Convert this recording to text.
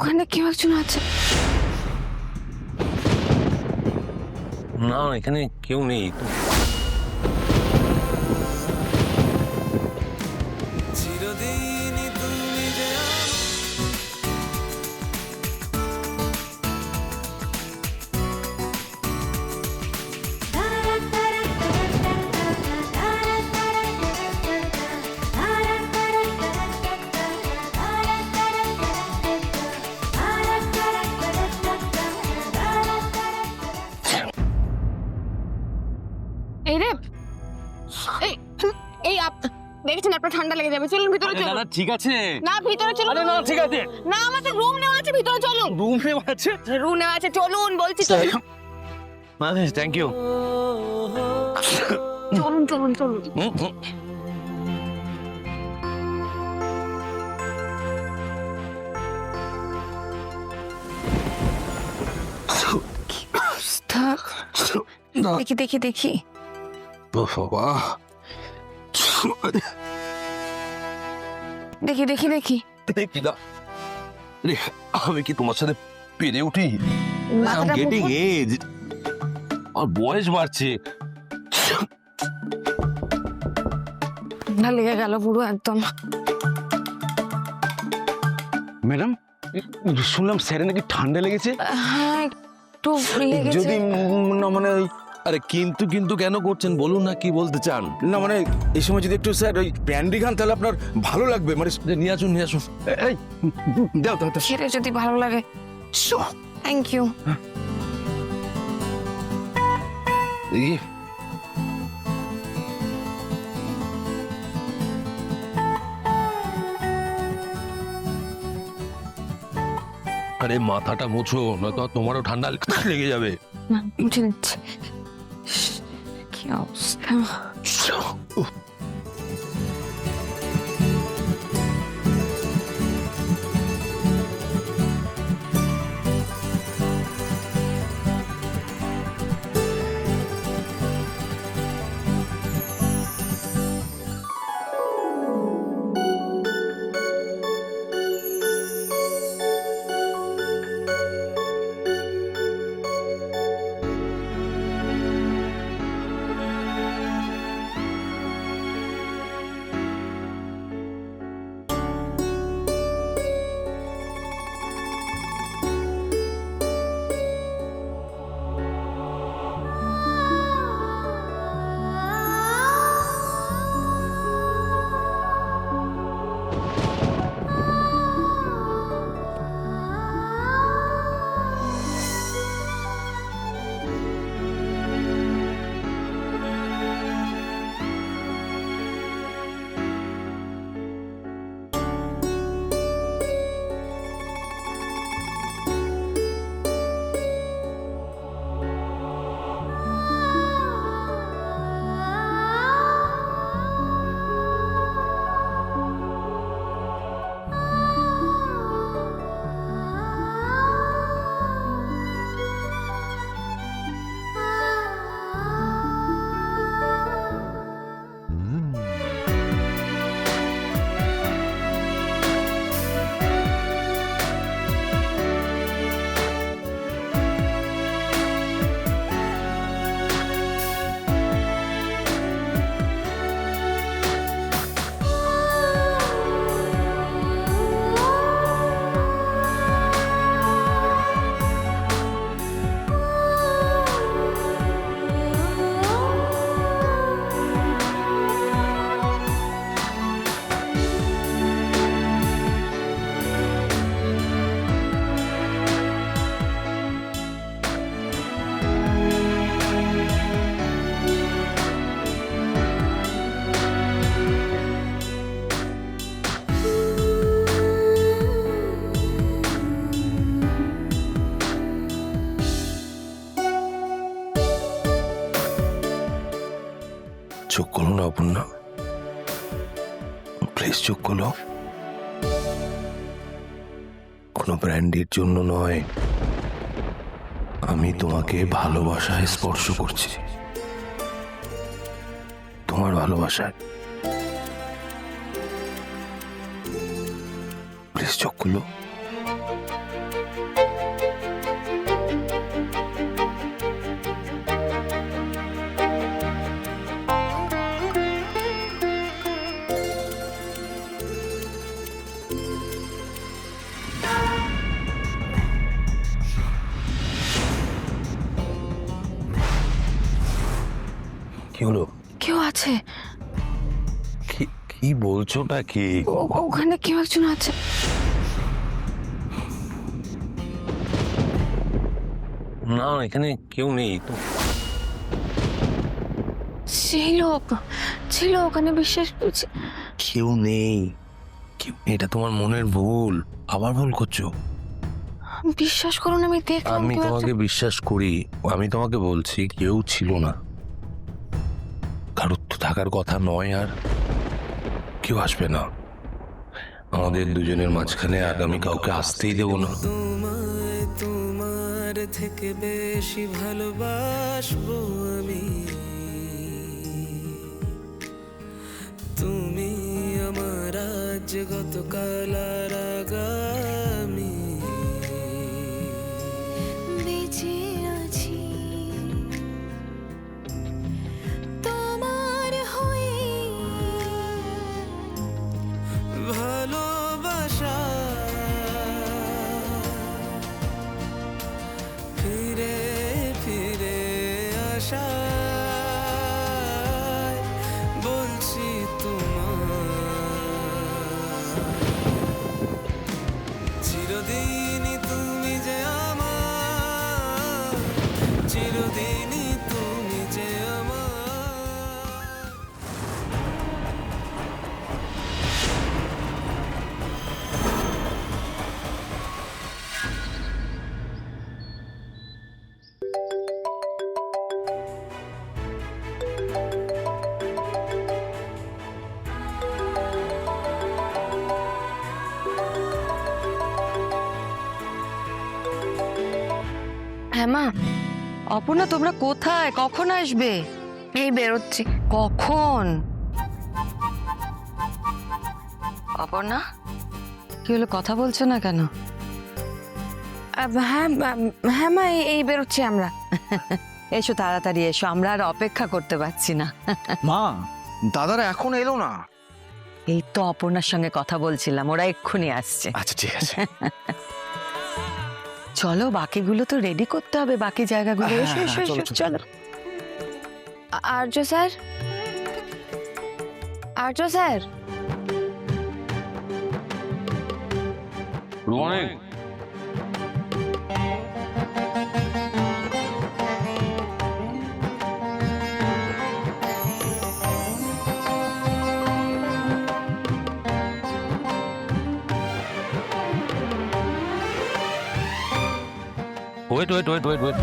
ওখানে কেউ একজন আছে। না, এখানে কেউ নেই। এই রে, এই এই দেখেছেন আপনার ঠান্ডা লেগে যাবে, চলুন ভিতরে চলুন। না, ঠিক আছে। না ভিতরে চলুন। আরে না, ঠিক আছে। না আমাদের রুম নেওয়া আছে, ভিতরে চলুন। রুম নেওয়া আছে? রুম নেওয়া আছে, চলুন বলছি তো। Thank you. চলুন চলুন চলুন। দেখি দেখি দেখি। দেখি দেখি দেখি। আমি কি তোমার সাথে পেরে উঠি? মাথাটা গেটিং মুখ- এজ, আর বয়স বাড়ছে। ঠান্ডা লেগে গেল পুরো একদম। ম্যাডাম, শুনলাম স্যারের নাকি ঠান্ডা লেগেছে। হ্যাঁ একটু লেগেছে। যদি না মানে আরে কিন্তু কিন্তু কেন করছেন বলুন না, কি বলতে চান? না মানে এই সময় যদি একটু স্যার ওই প্যান্ডি খান তাহলে আপনার ভালো লাগবে মানে নিয়ে আসুন নিয়ে আসুন। এই দাও দাও দাও। খেলে যদি ভালো লাগে। Thank you. এই, আরে মাথাটা মুছো, নয়তো তোমারও ঠান্ডা লেগে যাবে। না মুছে নিচ্ছি। কি অবস্থা। চোখ খুলো না অপর্ণা, প্লিজ চোখ খুলো। কোনো ব্র্যান্ডের জন্য নয়, আমি তোমাকে ভালোবাসায় স্পর্শ করছি, তোমার ভালোবাসায়। প্লিজ চোখ খুলো। হলো? কেউ আছে। কি কি বলছোটা কি? ওখানে কেউ একজন আছে। না, এখানে কেউ নেই তো। ছিল ওখানে, বিশ্বাস করছি। কেউ নেই, এটা তোমার মনের ভুল। আবার ভুল করছো। বিশ্বাস করুন, আমি দেখলাম আমি কেউ তোমাকে বিশ্বাস করি, আমি তোমাকে বলছি কেউ ছিল না। কারোর তো থাকার কথা নয়, আর কেউ আসবে না। আমাদের দুজনের মাঝখানে আগামী কাউকে আসতেই দেবো না। তোমায় তোমার থেকে বেশি ভালোবাসবো আমি। তুমি আমার আজ গতকাল আর আগামী। বেঁচে আছি তোমার হয়ে, ভালোবাসা ফিরে ফিরে আসা, বলছি তোমার চিরদিনই তুমি যে আমার, চিরদিনই তুমি যে আমার। হ্যাঁ মা, অপর্ণা, তোমরা কোথায়? কখন আসবে? এই বেরোচ্ছি। কখন? অপর্ণা, কি হলো, কথা বলছো না কেন? হ্যাঁ হ্যাঁ মা, এই বেরোচ্ছি আমরা। এসো তাড়াতাড়ি এসো, আমরা আর অপেক্ষা করতে পারছি না। মা, দাদারা এখন এলো না। এই তো অপর্ণার সঙ্গে কথা বলছিলাম, ওরা এক্ষুনি আসছে। আচ্ছা, ঠিক আছে। চলো, বাকিগুলো তো রেডি করতে হবে, বাকি জায়গাগুলো। এসো হ্যাঁ, এসো চলো, এসো, চলো। চলো। Arya sir, Arya sir. রোমানিক, wait wait wait wait wait.